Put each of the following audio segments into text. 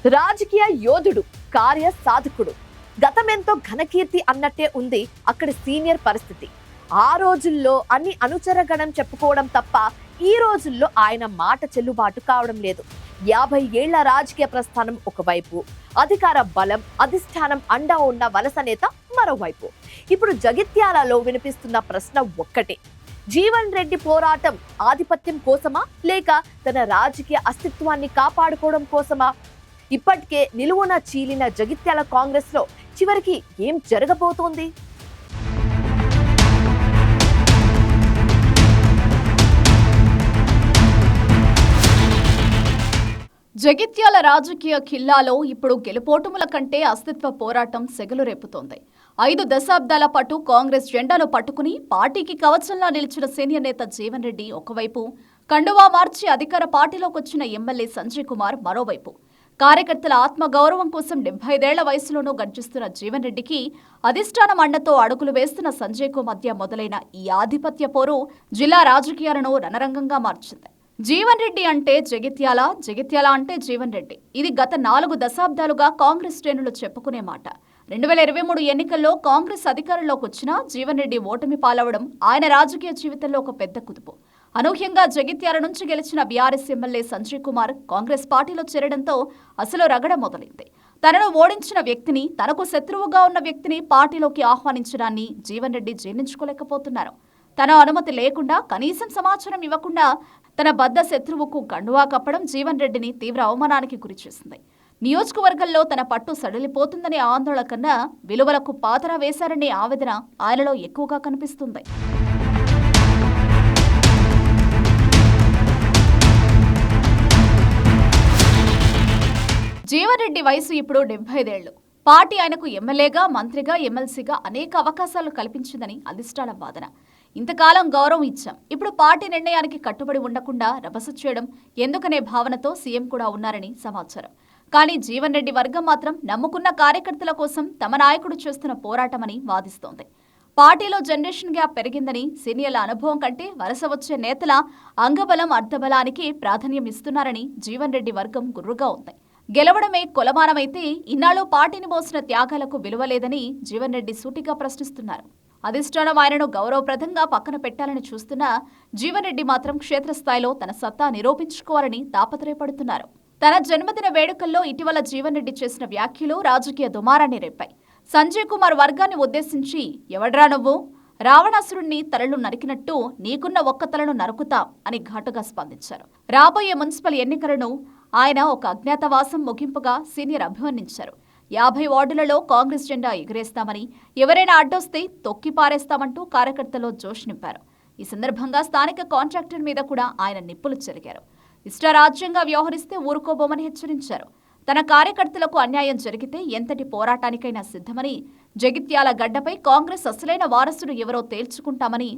రాజకీయ యోధుడు, కార్య సాధకుడు. గతమెంతో ఘనకీర్తి అన్నట్టే ఉంది అక్కడి సీనియర్ పరిస్థితి. ఆ రోజుల్లో అన్ని అనుచరగణం చెప్పుకోవడం తప్ప ఈ రోజుల్లో ఆయన మాట చెల్లుబాటు కావడం లేదు. 50 ఏళ్ల రాజకీయ ప్రస్థానం ఒకవైపు, అధికార బలం, అధిష్టానం అండా ఉన్న వలస నేత మరోవైపు. ఇప్పుడు జగిత్యాలలో వినిపిస్తున్న ప్రశ్న ఒక్కటే: జీవన్ రెడ్డి పోరాటం ఆధిపత్యం కోసమా, లేక తన రాజకీయ అస్తిత్వాన్ని కాపాడుకోవడం కోసమా? ఇప్పటికే నిలువున చీలిన జగిత్యాల కాంగ్రెస్ లో చివరికి ఏం జరగబోతోంది? జగిత్యాల రాజకీయ ఖిల్లాలో ఇప్పుడు గెలుపోటముల కంటే అస్తిత్వ పోరాటం సెగలు రేపుతోంది. 5 దశాబ్దాల పాటు కాంగ్రెస్ జెండాను పట్టుకుని పార్టీకి కవచంలా నిలిచిన సీనియర్ నేత జీవన్ రెడ్డి ఒకవైపు, కండువా మార్చి అధికార పార్టీలోకి వచ్చిన ఎమ్మెల్యే సంజయ్ కుమార్ మరోవైపు. కార్యకర్తల ఆత్మగౌరవం కోసం 75 ఏళ్ల వయసులోనూ గర్జిస్తున్న జీవన్ రెడ్డికి అధిష్టానం అండతో అడుగులు వేస్తున్న సంజయ్కు మధ్య మొదలైన ఈ ఆధిపత్య పోరు జిల్లా రాజకీయాలను రణరంగంగా మార్చింది. జీవన్ రెడ్డి అంటే జగిత్యాల, జగిత్యాల అంటే జీవన్ రెడ్డి. ఇది గత 4 దశాబ్దాలుగా కాంగ్రెస్ శ్రేణులు చెప్పుకునే మాట. 2023 ఎన్నికల్లో కాంగ్రెస్ అధికారంలోకి వచ్చినా జీవన్ రెడ్డి ఓటమి పాలవడం ఆయన రాజకీయ జీవితంలో ఒక పెద్ద కుదుపు. అనూహ్యంగా జగిత్యాల నుంచి గెలిచిన బీఆర్ఎస్ ఎమ్మెల్యే సంజయ్ కుమార్ కాంగ్రెస్ పార్టీలో చేరడంతో అసలు రగడ మొదలైంది. తనను ఓడించిన వ్యక్తిని, తనకు శత్రువుగా ఉన్న వ్యక్తిని పార్టీలోకి ఆహ్వానించడాన్ని జీవన్ రెడ్డి జీర్ణించుకోలేకపోతున్నారు. తన అనుమతి లేకుండా, కనీసం సమాచారం ఇవ్వకుండా తన బద్ద శత్రువుకు కండువా కప్పడం జీవన్ రెడ్డిని తీవ్ర అవమానానికి గురిచేసింది. నియోజకవర్గంలో తన పట్టు సడలిపోతుందనే ఆందోళన కన్నా విలువలకు పాతర వేశారనే ఆవేదన ఆయనలో ఎక్కువగా కనిపిస్తుంది. జీవన్ రెడ్డి వయసు ఇప్పుడు 75 ఏళ్లు. పార్టీ ఆయనకు ఎమ్మెల్యేగా, మంత్రిగా, ఎమ్మెల్సీగా అనేక అవకాశాలు కల్పించిందని అధిష్టానం వాదన. ఇంతకాలం గౌరవం ఇచ్చాం, ఇప్పుడు పార్టీ నిర్ణయానికి కట్టుబడి ఉండకుండా రభస చేయడం ఎందుకనే భావనతో సీఎం కూడా ఉన్నారని సమాచారం. కానీ జీవన్ రెడ్డి వర్గం మాత్రం నమ్ముకున్న కార్యకర్తల కోసం తమ నాయకుడు చేస్తున్న పోరాటమని వాదిస్తోంది. పార్టీలో జనరేషన్ గ్యాప్ పెరిగిందని, సీనియర్ల అనుభవం కంటే వలస వచ్చే నేతల అంగబలం, అర్ధబలానికి ప్రాధాన్యం ఇస్తున్నారని జీవన్ రెడ్డి వర్గం గుర్రుగా ఉంది. గెలవడమే కొలమానమైతే ఇన్నాళ్ళు పార్టీని మోసిన త్యాగాలకు విలువలేదని జీవన్ రెడ్డి సూటిగా ప్రశ్నిస్తున్నారు. అధిష్టానం ఆయనను గౌరవప్రదంగా పక్కన పెట్టాలని చూస్తున్నా జీవన్ రెడ్డి మాత్రం క్షేత్రస్థాయిలో తన సత్తా నిరూపించుకోవాలని తాపత్రయపడుతున్నారు. తన జన్మదిన వేడుకల్లో ఇటీవల జీవన్ రెడ్డి చేసిన వ్యాఖ్యలు రాజకీయ దుమారాన్ని రేపాయి. సంజయ్ కుమార్ వర్గాన్ని ఉద్దేశించి, ఎవడ్రా నువ్వు, రావణాసురుణ్ణి తలలు నరికినట్టు నీకున్న ఒక్క తలను నరుకుతాం అని ఘాటుగా స్పందించారు. రాబోయే మున్సిపల్ ఎన్నికలను ఆయన ఒక అజ్ఞాతవాసం ముగింపుగా సీనియర్ అభివర్ణించారు. 50 వార్డులలో కాంగ్రెస్ జెండా ఎగురేస్తామని, ఎవరైనా అడ్డొస్తే తొక్కి పారేస్తామంటూ కార్యకర్తల్లో జోష్ నింపారు. ఈ సందర్భంగా స్థానిక కాంట్రాక్టర్ మీద కూడా ఆయన నిప్పులు చెరిగారు. ఇష్టరాజ్యంగా వ్యవహరిస్తే ఊరుకోబోమని హెచ్చరించారు. తన కార్యకర్తలకు అన్యాయం జరిగితే ఎంతటి పోరాటానికైనా సిద్ధమని, జగిత్యాల గడ్డపై కాంగ్రెస్ అసలైన వారసుడు ఎవరో తేల్చుకుంటామని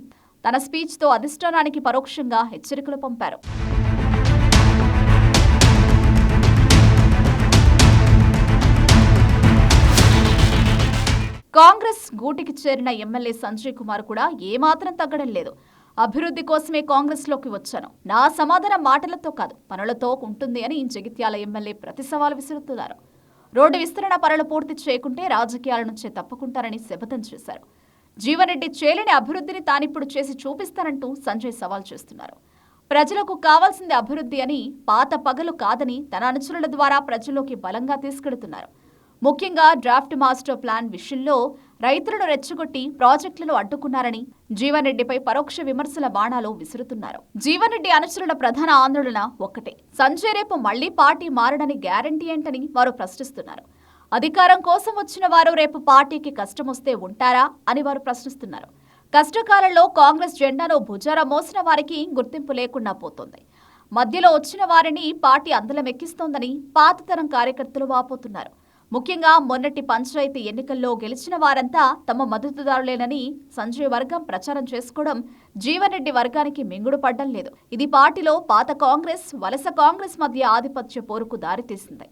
తన స్పీచ్తో అధిష్టానానికి పరోక్షంగా హెచ్చరికలు పంపారు. కాంగ్రెస్ గూటికి చేరిన ఎమ్మెల్యే సంజయ్ కుమార్ కూడా ఏమాత్రం తగ్గడం లేదు. అభివృద్ధి కోసమే కాంగ్రెస్లోకి వచ్చాను, నా సమాధానం మాటలతో కాదు పనులతో ఉంటుంది అని జగిత్యాల ఎమ్మెల్యే ప్రతి సవాల్ విసురుతున్నారు. రోడ్డు విస్తరణ పనులు పూర్తి చేయకుంటే రాజకీయాల నుంచే తప్పుకుంటారని శపథం చేశారు. జీవన్ రెడ్డి చేయలేని అభివృద్ధిని తానిప్పుడు చేసి చూపిస్తానంటూ సంజయ్ సవాల్ చేస్తున్నారు. ప్రజలకు కావాల్సింది అభివృద్ధి అని, పాత పగలు కాదని తన అనుచరుల ద్వారా ప్రజల్లోకి బలంగా తీసుకెడుతున్నారు. ముఖ్యంగా డ్రాఫ్ట్ మాస్టర్ ప్లాన్ విషయంలో రైతులను రెచ్చగొట్టి ప్రాజెక్టులను అడ్డుకున్నారని జీవన్ రెడ్డిపై పరోక్ష విమర్శల బాణాలు విసురుతున్నారు. జీవన్ రెడ్డి అనుచరుల ప్రధాన ఆందోళన ఒక్కటే: సంజయ్ రేపు మళ్లీ పార్టీ మారడని గ్యారంటీ ఏంటని వారు ప్రశ్నిస్తున్నారు. అధికారం కోసం వచ్చిన వారు రేపు పార్టీకి కష్టమొస్తే ఉంటారా అని వారు ప్రశ్నిస్తున్నారు. కష్టకాలంలో కాంగ్రెస్ జెండాను భుజారా మోసిన వారికి గుర్తింపు లేకుండా పోతోంది. మధ్యలో వచ్చిన వారిని పార్టీ అందలమెక్కిస్తోందని పాతతరం కార్యకర్తలు వాపోతున్నారు. ముఖ్యంగా మొన్నటి పంచాయతీ ఎన్నికల్లో గెలిచిన వారంతా తమ మద్దతుదారులేనని సంజయ్ వర్గం ప్రచారం చేసుకోవడం జీవన్ రెడ్డి వర్గానికి మింగుడు పడ్డం లేదు. ఇది పార్టీలో పాత కాంగ్రెస్, వలస కాంగ్రెస్ మధ్య ఆధిపత్య పోరుకు దారితీసింది.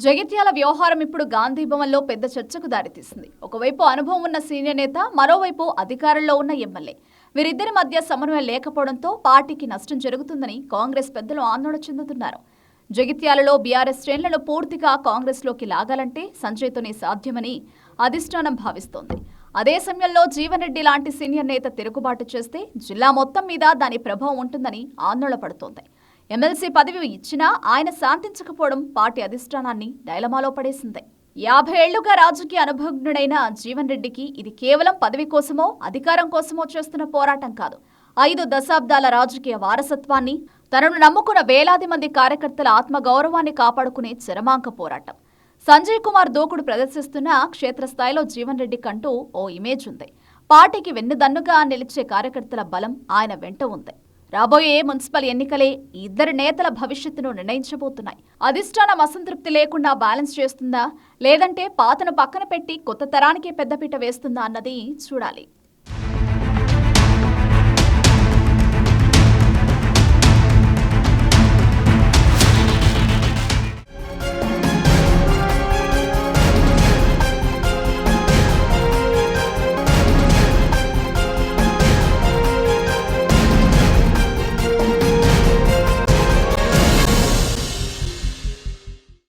జగిత్యాల వ్యవహారం ఇప్పుడు గాంధీ భవన్లో పెద్ద చర్చకు దారితీసింది. ఒకవైపు అనుభవం ఉన్న సీనియర్ నేత, మరోవైపు అధికారంలో ఉన్న ఎమ్మెల్యే. వీరిద్దరి మధ్య సమన్వయం లేకపోవడంతో పార్టీకి నష్టం జరుగుతుందని కాంగ్రెస్ పెద్దలు ఆందోళన చెందుతున్నారు. జగిత్యాలలో బీఆర్ఎస్ శ్రేణులను పూర్తిగా కాంగ్రెస్లోకి లాగాలంటే సంజయ్తోనే సాధ్యమని అధిష్టానం భావిస్తోంది. అదే సమయంలో జీవన్ రెడ్డి లాంటి సీనియర్ నేత తిరుగుబాటు చేస్తే జిల్లా మొత్తం మీద దాని ప్రభావం ఉంటుందని ఆందోళన పడుతోంది. ఎమ్మెల్సీ పదవి ఇచ్చినా ఆయన శాంతించకపోవడం పార్టీ అధిష్టానాన్ని డైలమాలో పడేసింది. 50 ఏళ్లుగా రాజకీయ అనుభవజ్ఞుడైన జీవన్ రెడ్డికి ఇది కేవలం పదవి కోసమో అధికారం కోసమో చేస్తున్న పోరాటం కాదు. 5 దశాబ్దాల రాజకీయ వారసత్వాన్ని, తనను నమ్ముకున్న వేలాది మంది కార్యకర్తల ఆత్మగౌరవాన్ని కాపాడుకునే చరమాంక పోరాటం. సంజయ్ కుమార్ దూకుడు ప్రదర్శిస్తున్న క్షేత్రస్థాయిలో జీవన్ రెడ్డి కంటూ ఓ ఇమేజ్ ఉంది. పార్టీకి వెన్నుదన్నుగా నిలిచే కార్యకర్తల బలం ఆయన వెంట ఉంది. రాబోయే మున్సిపల్ ఎన్నికలే ఈ ఇద్దరు నేతల భవిష్యత్తును నిర్ణయించబోతున్నాయి. అధిష్టానం అసంతృప్తి లేకుండా బ్యాలెన్స్ చేస్తుందా, లేదంటే పాతను పక్కన పెట్టి కొత్త తరానికే పెద్దపీట వేస్తుందా అన్నది చూడాలి.